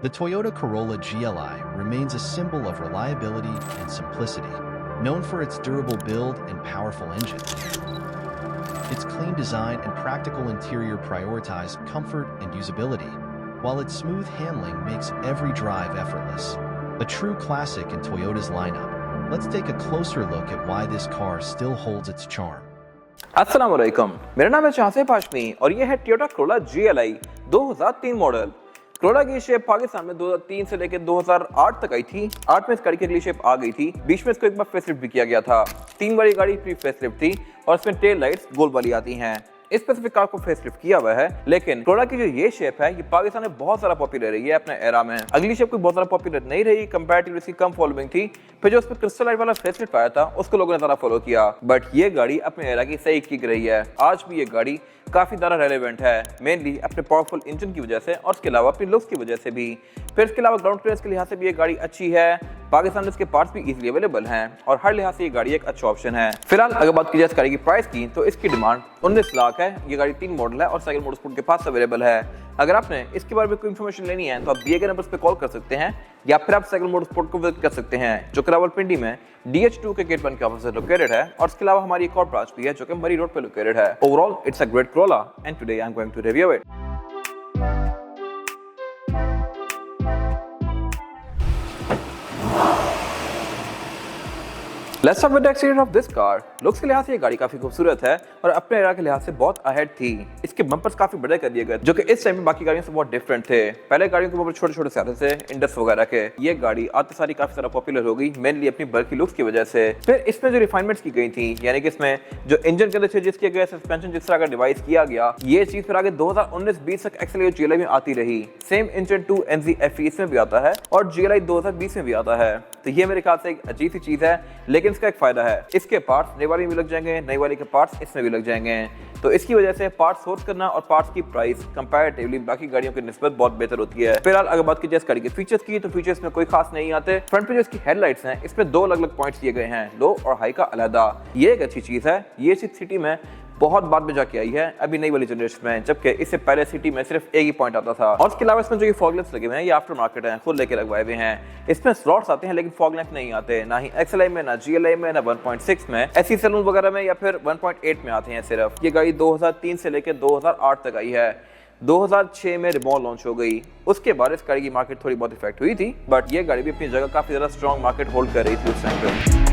The Toyota Corolla GLI remains a symbol of reliability and simplicity, known for its durable build and powerful engine. Its clean design and practical interior prioritize comfort and usability, while its smooth handling makes every drive effortless. A true classic in Toyota's lineup, let's take a closer look at why this car still holds its charm. अस्सलाम वालेकुम, मेरा नाम है शाहसेब हाशमी और ये है Toyota Corolla GLI 2003 model. Corolla की shape Pakistan में 2003 से लेकर 2008 तक आई थी। 8 में इस गाड़ी की अगली शेप आ गई थी। बीच में इसको एक बार फेसलिफ्ट भी किया गया था। 3 बार ये गाड़ी प्री फेसलिफ्ट थी और इसमें टेल लाइट्स गोल वाली आती हैं। इस स्पेसिफिक कार को फेसलिफ्ट किया हुआ है, लेकिन कोरोला की जो ये शेप है ये पाकिस्तान में बहुत सारा पॉपुलर रही है अपने एरा में। अगली शेप कोई बहुत ज्यादा पॉपुलर नहीं रही, कंपैरेटिवली इसकी कम फॉलोइंग थी। फिर जो उसमें क्रिस्टल लाइट वाला फेसलिफ्ट आया था उसको लोगों ने ज्यादा फॉलो किया, बट ये गाड़ी अपने एरा की सही किक रही है। आज भी ये गाड़ी काफी ज्यादा रेलेवेंट है, मेनली अपने पावरफुल इंजन की वजह से और उसके अलावा अपनी लुक्स की वजह से भी। फिर इसके अलावा ग्राउंड क्लियरेंस के लिहाज से भी ये गाड़ी अच्छी है। पाकिस्तान में इसके पार्ट्स भी इजीली अवेलेबल हैं और हर लिहाज से ये गाड़ी एक अच्छा ऑप्शन है। फिलहाल अगर बात की जाए इस गाड़ी की प्राइस की, तो इसकी डिमांड 19 लाख है। ये गाड़ी 3 मॉडल है और साइकिल मोटरस्पोर्ट के पास अवेलेबल है। अगर आपने इसके बारे में कोई इन्फॉर्मेशन लेनी है तो आप दिए गए नंबर्स पे कॉल कर सकते हैं या फिर आप साइकिल मोटरस्पोर्ट को विजिट कर सकते हैं, जो कि रावलपिंडी में DH2 के गेट 1 के ऑपोजिट लोकेटेड है। और इसके अलावा हमारी एक और ब्रांच भी है जो कि मरी रोड पे लोकेटेड है। Overall it's a great Corolla and today I am going to review it. Let's start with the exterior of this car. Looks के लिहाज से ये गाड़ी काफी खूबसूरत है और अपने एरा के लिहाज से बहुत अहेड थी। इसके बम्पर्स काफी बड़े कर दिए गए, जो कि इस टाइम में बाकी गाड़ियों से बहुत डिफरेंट थे। पहले गाड़ियों के बम्पर छोटे छोटे से आते थे, इंडस वगैरह के। ये गाड़ी आते सारी काफी सारा पॉपुलर हो गई, मेनली अपनी बल्कि लुक्स की वजह से। फिर इसमें जो रिफाइनमेंट्स की गई थी, यानी कि इसमें जो इंजन के अंदर चेंजेस किए गए, सस्पेंशन जिस तरह का डिवाइस किया गया, ये चीज फिर आगे 2019-20 तक एक्चुअली GLI में आती रही। सेम इंजन 2 NZ FE इसमें भी आता है और GLI 2020 में भी आता है। तो ये मेरे ख्याल से एक अजीब सी चीज है, लेकिन इसका एक फायदा है, इसके पार्ट्स नई वाली में भी लग जाएंगे, नई वाली के पार्ट्स इसमें भी लग जाएंगे। तो इसकी वजह से पार्ट्स सोर्स करना और पार्ट्स की प्राइस कंपैरेटिवली बाकी गाड़ियों की निस्बत बहुत बेहतर होती है। फिलहाल अगर बात की जाए इस गाड़ी के फीचर्स की, तो फीचर्स में कोई खास नहीं आते। फ्रंट पे जो इसकी हेडलाइट्स हैं, इसमें 2 अलग अलग पॉइंट्स दिए गए हैं, लो और हाई का अलग। ये एक अच्छी चीज है। ये चीज सिटी में बहुत बाद में जाके आई है, अभी नई वाली जनरेशन में, जबकि इससे पहले सिटी में सिर्फ एक ही पॉइंट आता था। और इसके अलावा इसमें जो ये फॉग लैंप्स लगे हुए हैं, ये आफ्टर मार्केट हैं, खुद लेके लगवाए हुए हैं। इसमें स्लॉट्स आते हैं लेकिन फॉग लैंप नहीं आते, ना ही XLI में, ना GLI में, ना 1.6 में, ऐसी सैलून वगैरह में या फिर 1.8 में आते हैं सिर्फ। ये गाड़ी 2003 से लेकर 2008 तक आई है। 2006 में रिबॉन लॉन्च हो गई। उसके बाद इस गाड़ी की मार्केट थोड़ी बहुत इफेक्ट हुई थी, बट ये गाड़ी भी अपनी जगह काफी ज्यादा स्ट्रॉन्ग मार्केट होल्ड कर रही थी उस टाइम पे।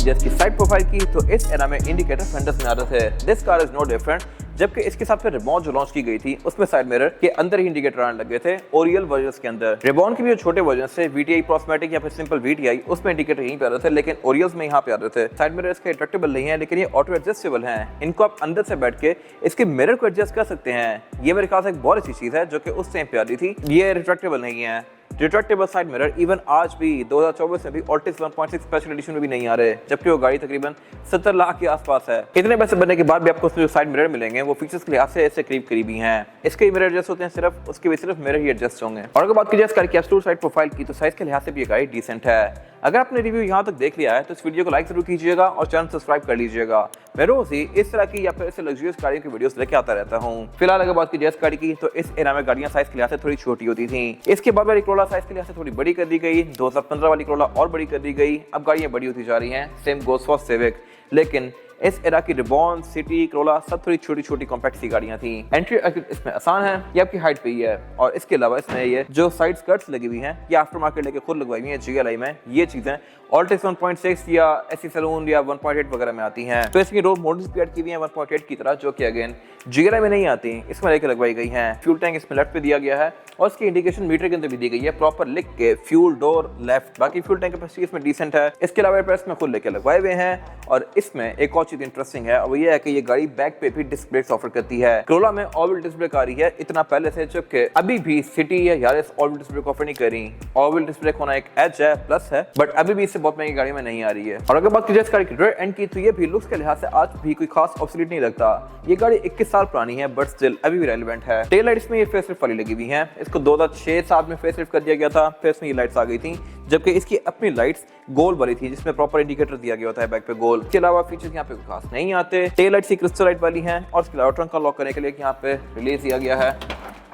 इसकी साइड प्रोफाइल की, तो इस एरा में इंडिकेटर फ्रंट में आ रहे थे। This car is no different, जबकि इसके साथ में रिबॉन जो लॉन्च की गई थी उसमें साइड मिरर के अंदर ही इंडिकेटर आने लगे थे ओरियल वर्जन्स के अंदर। रिबॉन के भी जो छोटे वर्जन से VTI प्रोस्मेटिक या फिर सिंपल VTI, उसमें इंडिकेटर यहीं पे आ रहे थे, लेकिन ओरियल्स में यहाँ पे आ रहे थे। साइड मिरर इसके रिट्रैक्टेबल नहीं है, लेकिन ये ऑटो एडजस्टेबल हैं। इनको आप अंदर से बैठ के इसके मिरर को एडजस्ट कर सकते हैं। ये मेरे ख्याल से एक बहुत अच्छी चीज है जो कि उस टाइम पे आ रही थी। ये रिट्रैक्टेबल नहीं है। रिट्रैक्टेबल साइड मिरर इवन आज भी 2024 में भी ऑल्टिस 1.6 स्पेशल एडिशन में भी नहीं आ रहे, जबकि वो गाड़ी तकरीबन 70 लाख के आसपास है। इतने पैसे बनने के बाद भी आपको जो साइड मिरर मिलेंगे वो फीचर्स के लिहाज से ऐसे करीब ही हैं। इसके मिरर एडजस्ट होते हैं सिर्फ, उसके भी सिर्फ मिरर ही एडजस्ट होंगे। और अगर बात की जाए कैप्सूल साइड प्रोफाइल की, तो साइज के लिहाज से भी ये गाड़ी डिसेंट है। अगर आपने रिव्यू यहाँ तक देख लिया है तो इस वीडियो को लाइक जरूर कीजिएगा और चैनल सब्सक्राइब कर लीजिएगा। मैं रोज ही इस तरह की या फिर ऐसे लग्जरियस गाड़ियों की वीडियोस लेके आता रहता हूँ। फिलहाल अगर बात की जाए इस गाड़ी की, तो इस एरा में गाड़ियां साइज के लिहाज से थोड़ी छोटी होती थी। इसके बाद वाली कोरोला साइज के लिहाज से थोड़ी बड़ी कर दी गई। 2015 वाली कोरोला और बड़ी कर दी गई। अब गाड़ियां बड़ी होती जा रही हैं। सेम गोस फॉर सिविक, लेकिन इस एरा की रिबॉन, सिटी, कोरोला सब थोड़ी छोटी छोटी कॉम्पैक्ट सी गाड़ियां थी। एंट्री इसमें आसान है, ये आपकी हाइट पे ही है। और इसके अलावा इसमें ये जो साइड स्कर्ट्स लगी हुई हैं, ये आफ्टर मार्केट लेके खुद लगवाई हुई हैं GLI में। ये चीजें ऑल्टिस 1.6 या ऐसी सैलून या 1.8 वगैरह में आती हैं। तो इसकी रोड मॉडल्स भी ऐड की हुई हैं 1.8 की तरह, जो कि अगेन GLI में नहीं आती, इसमें लेके लगवाई गई हैं। फ्यूल टैंक इसमें लेफ्ट पे दिया गया है और इसकी इंडिकेशन मीटर के अंदर भी दी गई है, प्रॉपर लिख के फ्यूल डोर लेफ्ट। बाकी फ्यूल टैंक कैपेसिटी इसमें डिसेंट है। इसके अलावा प्रेस में खुद लेके लगवाए हुए हैं। और इसमें एक और चीज इंटरेस्टिंग है और ये है कि ये गाड़ी बैक पे भी डिस्क ब्रेक्स ऑफर करती है। Corolla में ऑल डिस्क ब्रेक आ रही है इतना पहले से, जबकि अभी भी सिटी या Yaris all disc brake offer नहीं कर रही। ऑल डिस्क ब्रेक होना एक एज है, प्लस है, बट अभी भी इससे बहुत महंगी गाड़ी में नहीं आ रही है। और अगर बात की जाए इस गाड़ी की रेयर एंड की, तो ये भी लुक्स के लिहाज से आज भी कोई खास ऑब्सोलीट नहीं लगता। ये गाड़ी 21 साल पुरानी है बट स्टिल अभी भी रेलेवेंट है। टेल लाइट्स में ये फेसलिफ्ट वाली लगी हुई है। इसको 2006-7 में फेसलिफ्ट कर दिया गया था, फिर इसमें ये लाइट्स आ गई थी, जबकि इसकी अपनी लाइट्स गोल वाली थी जिसमें प्रॉपर इंडिकेटर दिया गया होता है बैक पे गोल। इसके अलावा फीचर्स यहाँ पे कोई खास नहीं आते। टेल लाइट्स क्रिस्टल लाइट वाली हैं और इसके अलावा ट्रंक का लॉक करने के लिए यहाँ पे रिलीज दिया गया है।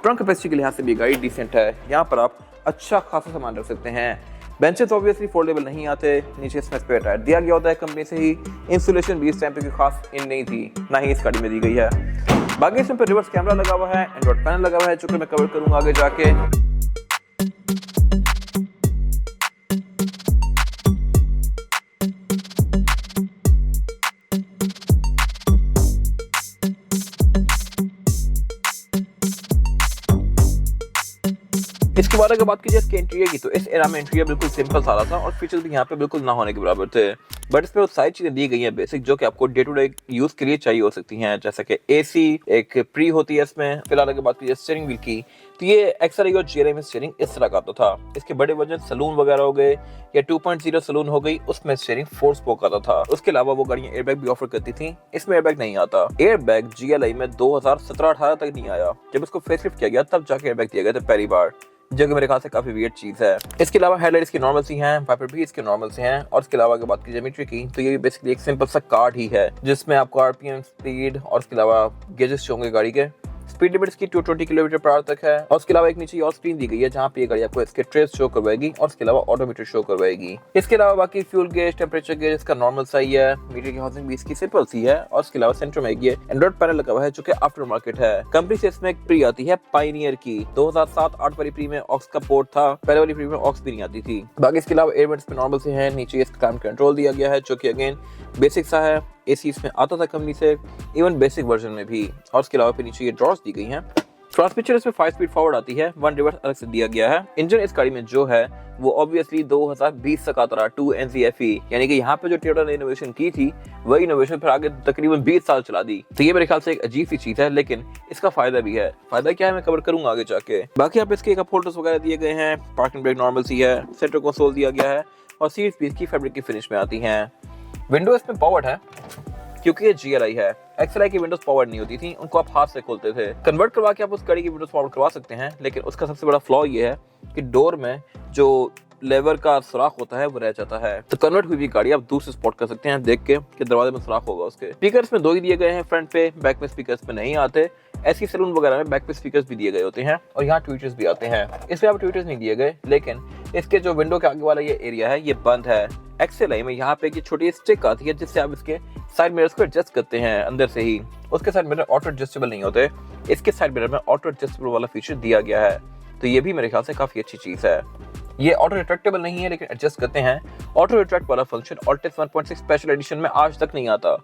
ट्रंक कैपेसिटी के लिहाज से भी गाड़ी डिसेंट है, यहाँ पर आप अच्छा खासा सामान रख सकते हैं। बेंचेस ऑब्वियसली फोल्डेबल नहीं आते, नीचे इसमें स्पेयर टायर दिया गया होता है कंपनी से ही। इंसुलेशन भी इस टाइम पे कोई खास इन नहीं थी, ना ही इस गाड़ी में दी गई है। बाकी इसमें रिवर्स कैमरा लगा हुआ है, एंड्रॉइड पैनल लगा हुआ है जो कि मैं कवर करूंगा आगे जाके। इसके बाद अगर बात की जाए इसके इंटीरियर की, तो इस एरा में इंटीरियर बिल्कुल सिंपल सारा था और फीचर्स भी यहाँ पे बिल्कुल ना होने के बराबर थे। बट इसमें वो सारी चीजें दी गई हैं बेसिक, जो कि आपको डे टू डे यूज के लिए चाहिए हो सकती हैं, जैसे कि एसी, एक प्री होती है इसमें। फिलहाल अगर बात की जाए स्टीयरिंग व्हील की, तो ये एक्सएलआई और जीएलआई में स्टीयरिंग इस तरह का आता था। इसके बड़े वर्जन सलून वगैरह हो गए या 2.0 सलून हो गई, उसमें स्टीयरिंग 4 स्पोक आता था। उसके अलावा वो गाड़ियां एयरबैग भी ऑफर करती थी, इसमें एयरबैग नहीं आता। एयरबैग जीएलआई में 2017-18 तक नहीं आया, जब इसको फेसलिफ्ट किया गया तब जाके एयरबैग दिया गया था पहली बार, जो कि मेरे ख्याल से काफी वियर्ड चीज है। इसके अलावा हेडलाइट्स की नॉर्मल सी हैं, वाइपर भी इसके नॉर्मल से हैं। और इसके अलावा अगर बात की ज्योमेट्री की, तो ये बेसिकली एक सिंपल सा कार्ड ही है जिसमें आपको आरपीएम, स्पीड और इसके अलावा गेजेस होंगे गाड़ी के। स्पीड लिमिट की 220 किलोमीटर पर आवर तक है। और इसके अलावा एक नीचे और स्क्रीन दी गई है जहाँ पे ये गाड़ी आपको इसके ट्रेस शो करवाएगी और इसके अलावा ऑडोमीटर शो करवाएगी। इसके अलावा बाकी फ्यूल गेज, टेम्परेचर गेज इसका नॉर्मल सा ही है। मीटर की हाउसिंग भी इसकी सिंपल सी है। और इसके अलावा सेंटर में ये एंड्रॉइड पैनल लगा हुआ है जो कि आफ्टर मार्केट है। कंपनी से इसमें एक प्री आती है पायनियर की, 2007-8 वाली प्री में ऑक्स का पोर्ट था, पहले वाली प्री में ऑक्स भी नहीं आती थी। बाकी इसके अलावा एयरवेंट्स में नॉर्मल से है। नीचे इसका क्लाइमेट कंट्रोल दिया गया है जो कि अगेन बेसिक सा है। एसी इसमें आता था कंपनी से, इवन बेसिक वर्जन में भी। और इसके अलावा फिर नीचे ये ड्रॉर्स दी गई हैं। ट्रांसमिशन इसमें 5 स्पीड फॉरवर्ड आती है, 1 रिवर्स अलग से दिया गया है। इंजन इस गाड़ी में जो है वो ऑब्वियसली 2020 तक आता रहा, 2NCFE, यानी कि यहाँ पे जो टोयोटा ने इनोवेशन की थी वही इनोवेशन फिर आगे तकरीबन 20 साल चला दी। तो ये मेरे ख्याल से एक अजीब सी चीज है, लेकिन इसका फायदा भी है। फायदा क्या है मैं कवर करूंगा आगे जाके। बाकी यहाँ पे इसके कप होल्डर्स वगैरह दिए गए हैं, पार्किंग ब्रेक नॉर्मल सी है, सेंटर कंसोल दिया गया है और सीट्स भी इसकी फैब्रिक की फिनिश में आती हैं। विंडो इसमें पावर्ड है क्योंकि ये जीएलआई है। एक्सएलआई की विंडोज पावर्ड नहीं होती थी, उनको आप हाथ से खोलते थे। कन्वर्ट करवा के आप उस गाड़ी की विंडोज पावर्ड करवा सकते हैं, लेकिन उसका सबसे बड़ा फ्लॉ ये है कि डोर में जो लेवर का सुराख होता है वो रह जाता है। तो कन्वर्ट हुई भी गाड़ी आप दूर से स्पॉट कर सकते हैं देख के कि दरवाजे में सुराख होगा उसके। स्पीकर्स में 2 ही दिए गए हैं फ्रंट पे, बैक में स्पीकर्स में नहीं आते। ऐसी सैलून वगैरह में बैक पे स्पीकर्स भी दिए गए होते हैं और यहाँ ट्वीटर्स भी आते हैं। इसमें आप ट्वीटर्स नहीं दिए गए, लेकिन इसके जो विंडो के आगे वाला ये एरिया है ये बंद है। एक्सएलआई में यहाँ पे एक छोटी स्टिक आती है जिससे आप इसके साइड मिरर्स को एडजस्ट करते हैं अंदर से ही। उसके साइड मिरर ऑटो एडजस्टेबल नहीं होते, इसके साइड मिरर में ऑटो एडजस्टेबल वाला फीचर दिया गया है। तो ये भी मेरे ख्याल से काफी अच्छी चीज है। ये ऑटो रिट्रैक्टेबल नहीं है लेकिन एडजस्ट करते हैं। ऑटो रिट्रैक्ट वाला फंक्शन ऑल्टेस 1.6 स्पेशल एडिशन में आज तक नहीं आता,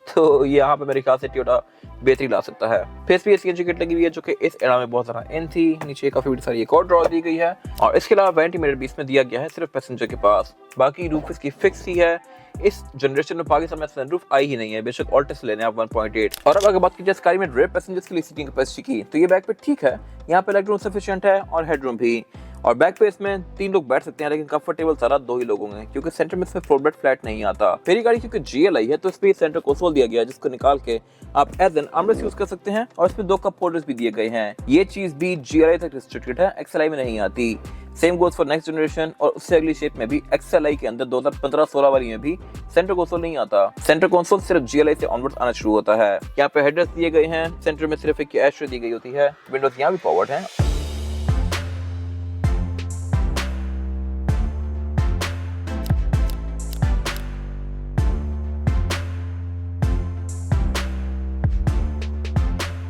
तो यहाँ पे मेरे ख्याल से टोयोटा बेहतरी ला सकता है। फेस भी सीएनजी किट लगी हुई है जो कि इस एरा में बहुत ज्यादा इन थी। नीचे काफी बड़ी सारी एक और ड्रॉ दी गई है और इसके अलावा वेंटी मिरर भी इसमें दिया गया है सिर्फ पैसेंजर के पास। बाकी रूफ इसकी फिक्स ही है। इस जनरेशन में पाकिस्तान में सनरूफ आई ही नहीं है, बेशक ऑल्टेस लेने आप 1.8। और अब अगर बात की जाए कार में रेयर पैसेंजर्स के लिए सीटिंग कैपेसिटी की, तो ये बैक पे ठीक है, यहाँ पे लेग रूम सफिशिएंट है और हेडरूम भी। और बैक पे इसमें 3 लोग बैठ सकते हैं, लेकिन कंफर्टेबल सारा 2 ही लोग होंगे क्योंकि सेंटर में इसमें फ्लोर बेड फ्लैट नहीं आता। मेरी गाड़ी क्योंकि जीएलआई है तो इसमें सेंटर कंसोल दिया गया है जिसको निकाल के आप एज एन आर्मरेस्ट यूज कर सकते हैं और इसमें 2 कप होल्डर्स भी दिए गए हैं। ये चीज भी जीएलआई तक रिस्ट्रिक्टेड है, एक्सएलआई में नहीं आती। Same goes for next generation और उससे अगली शेप में भी एक्सएलआई के अंदर 2015-16 वाली में भी सेंटर कंसोल नहीं आता। सेंटर कंसोल सिर्फ जीएलआई से ऑनवर्ड्स आना शुरू होता है। यहाँ पे हेडरेस्ट दिए गए हैं, सेंटर में सिर्फ एक एस्ट्रे दी गई होती है। विंडोज यहाँ भी पावर्ड है।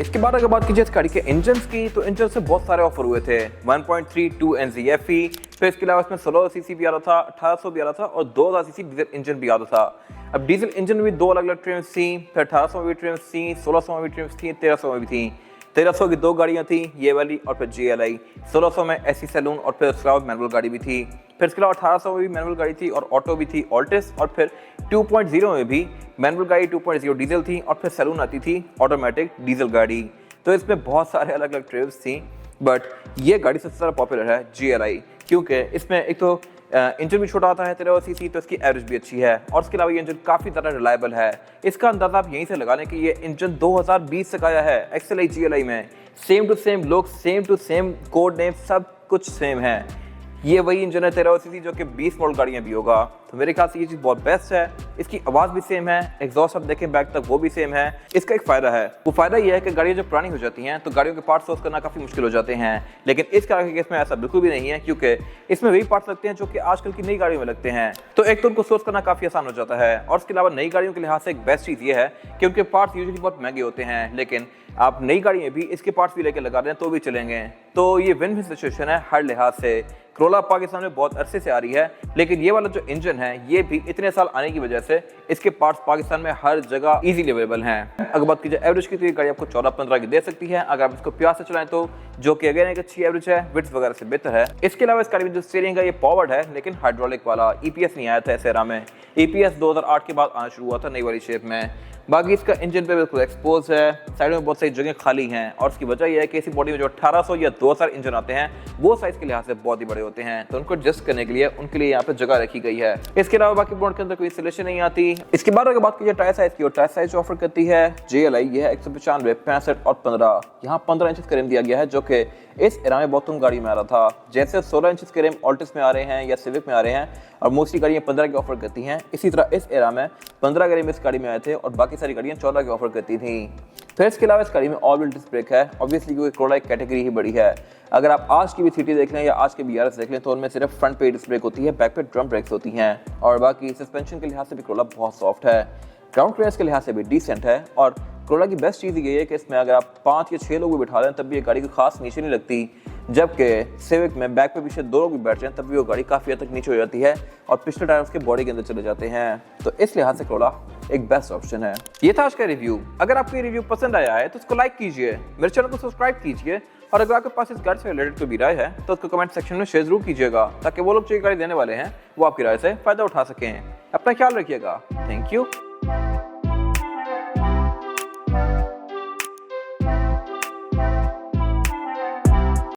इसके बाद अगर बात कीजिए इस गाड़ी के इंजन की, तो इंजन से बहुत सारे ऑफर हुए थे। 1.3 2NCFE, फिर इसके अलावा इसमें 1600 सीसी भी आ रहा था, 1800 भी आ रहा था और 2000 सीसी डीजल इंजन भी आ रहा था। अब डीजल इंजन में भी 2 अलग अलग ट्रिम्स थी, फिर 1800 में भी ट्रिम्स थी, 1600 में भी ट्रिम्स थी, 1300 में भी थी। 1300 की 2 गाड़ियां थी, ये वाली और फिर जीएलआई। 1600 में एसी सैलून और फिर उसके बाद मैनुअल गाड़ी भी थी। फिर इसके अलावा 1800 में भी मैनुअल गाड़ी थी और ऑटो भी थी ऑल्टिस, और फिर 2.0 में भी मैनुअल गाड़ी 2.0 डीजल थी, और फिर सैलून आती थी ऑटोमेटिक डीजल गाड़ी। तो इसमें बहुत सारे अलग अलग ट्रिप्स थी, बट ये गाड़ी सबसे ज़्यादा पॉपुलर है GLI, क्योंकि इसमें एक तो इंजन भी छोटा आता है 1300 सीसी, तो इसकी एवरेज भी अच्छी है, और इसके अलावा ये इंजन काफ़ी ज़्यादा रिलायबल है। इसका अंदाज़ा आप यहीं से लगा लें कि ये इंजन 2020 से आया है XLI GLI में। Same to same look, same to same code name, सब कुछ सेम है। ये वही इंजन है 1300 सीसी जो कि 20 मॉडल गाड़ियाँ भी होगा। तो मेरे ख्याल से ये चीज़ बहुत बेस्ट है। इसकी आवाज़ भी सेम है, एग्जॉस्ट आप देखें बैक तक वो भी सेम है। इसका एक फ़ायदा है, वो फ़ायदा ये है कि गाड़ियाँ जब पुरानी हो जाती हैं तो गाड़ियों के पार्ट सोर्स करना काफ़ी मुश्किल हो जाते हैं, लेकिन इस कार के केस में ऐसा बिल्कुल भी नहीं है, क्योंकि इसमें वही पार्ट्स लगते हैं जो कि आजकल की नई गाड़ियों में लगते हैं। तो एक तो उनको सोर्स करना काफ़ी आसान हो जाता है, और इसके अलावा नई गाड़ियों के लिहाज से एक बेस्ट चीज़ ये है कि उनके पार्ट्स यूजुअली बहुत महंगे होते हैं, लेकिन आप नई गाड़ी में भी इसके पार्ट्स भी लेकर लगा रहे हैं तो भी चलेंगे। तो ये विन विन सिचुएशन है हर लिहाज से। Corolla पाकिस्तान में बहुत अरसे से आ रही है, लेकिन ये वाला जो इंजन है ये भी इतने साल आने की वजह से इसके पार्ट्स पाकिस्तान में हर जगह इजीली अवेलेबल हैं। अगर बात की जाए एवरेज की, तो ये गाड़ी आपको 14-15 की दे सकती है अगर आप इसको प्यार से चलाएं तो, जो कि अगेन एक अच्छी एवरेज है, विड्थ वगैरह से बेहतर है। इसके अलावा इस गाड़ी में जो स्टीयरिंग है ये पावर्ड है, लेकिन हाइड्रोलिक वाला। EPS नहीं आया था इस एरा में, EPS 2008 के बाद आना शुरू हुआ था नई वाली शेप में। बाकी इसका इंजन पे बिल्कुल एक्सपोज है, साइड में बहुत सारी जगह खाली हैं, और उसकी वजह यह है कि इसी बॉडी में जो 1800 या 2000 इंजन आते हैं वो साइज के लिहाज से बहुत ही बड़े होते हैं, तो उनको एडजस्ट करने के लिए उनके लिए यहाँ पे जगह रखी गई है। इसके अलावा बाकी बोर्ड के अंदर कोई इंस्टॉलेशन नहीं आती। इसके बाद अगर बात की जाए टायर साइज की, और टायर साइज ऑफर करती है GLI ये है 195, 65 और 15। यहाँ 15 इंच का रिम दिया गया है, जो कि इस एरा में बहुत कम गाड़ी में आ रहा था। जैसे 16 इंच के रिम ऑल्टिस में आ रहे हैं या सिविक में आ रहे हैं, और मोस्टली गाड़ियाँ 15 की ऑफर करती हैं। इसी तरह इस एरा में 15 के रिम इस गाड़ी में आए थे, और बाकी सारी गाड़ियाँ 14 की ऑफर करती थी। फिर इसके अलावा इस गाड़ी में ऑल व्हील डिस्क ब्रेक है, ऑब्वियसली क्योंकि Corolla एक कैटेगरी ही बड़ी है। अगर आप आज की भी सिटी देख लें या आज के BRS देख लें तो उनमें सिर्फ फ्रंट पे डिस्क ब्रेक होती है, बैक पे ड्रम ब्रेक्स होती हैं, और बाकी सस्पेंशन के लिहाज से भी Corolla बहुत सॉफ्ट है, ग्राउंड क्लियरेंस के लिहाज से भी डिसेंट है। और Corolla की बेस्ट चीज़ ये है कि इसमें अगर आप 5 या 6 लोग भी बिठा लें तब भी ये गाड़ी को खास नीचे नहीं लगती, जबकि सिविक में बैक पे पीछे 2 लोग भी बैठ जाएं तब भी वो गाड़ी काफ़ी हद तक नीचे हो जाती है, और पिछले टायर उसके बॉडी के अंदर चले जाते हैं। तो इस लिहाज से Corolla एक बेस्ट ऑप्शन है। ये था आज का रिव्यू। अगर आपको ये रिव्यू पसंद आया है तो उसको लाइक कीजिए, मेरे चैनल को सब्सक्राइब कीजिए, और अगर आपके पास इस गाड़ी से रिलेटेड कोई भी राय है तो उसको कमेंट सेक्शन में शेयर जरूर कीजिएगा, ताकि वो लोग जो ये गाड़ी देने वाले हैं वो आपकी राय से फायदा उठा सकें। अपना ख्याल रखिएगा। Thank you.